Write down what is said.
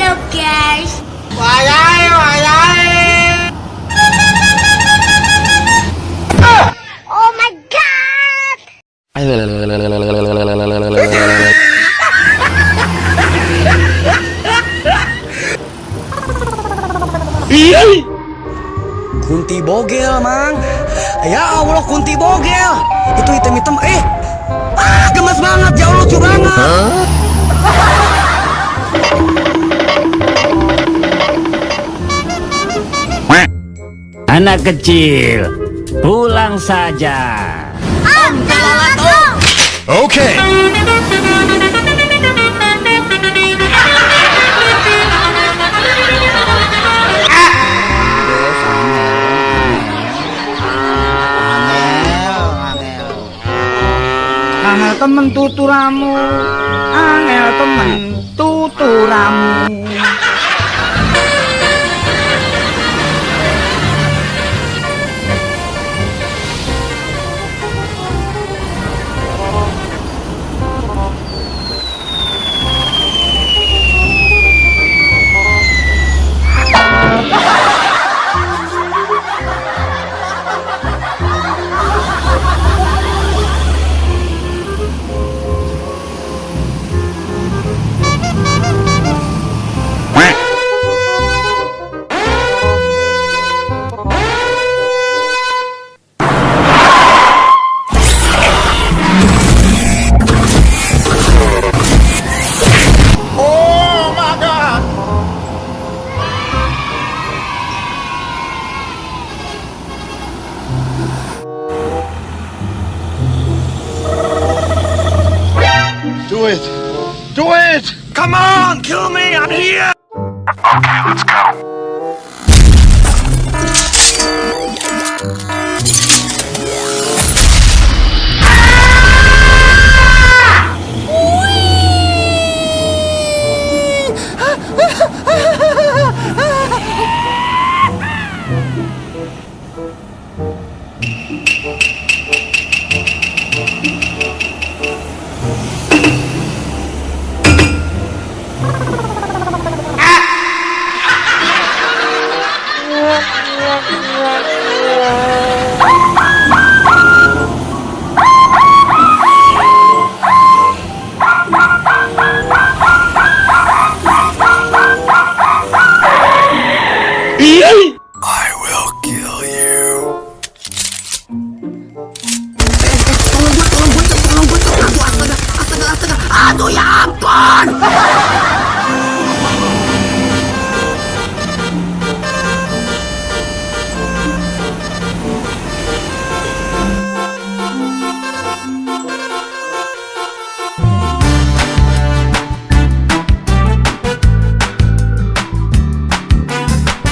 Halo guys. Wayai, wayai. Oh my god. Kunti bogel, Mang. Ya Allah, kunti bogel. Itu hitam-hitam. Gemes banget. Ya Allah, lucu banget. Anak kecil, pulang saja. Om, Telolet om. Oke. Angel temen tuturamu, angel temen tuturamu. Do it! Do it! Come on, kill me. I'm here. Okay, let's go.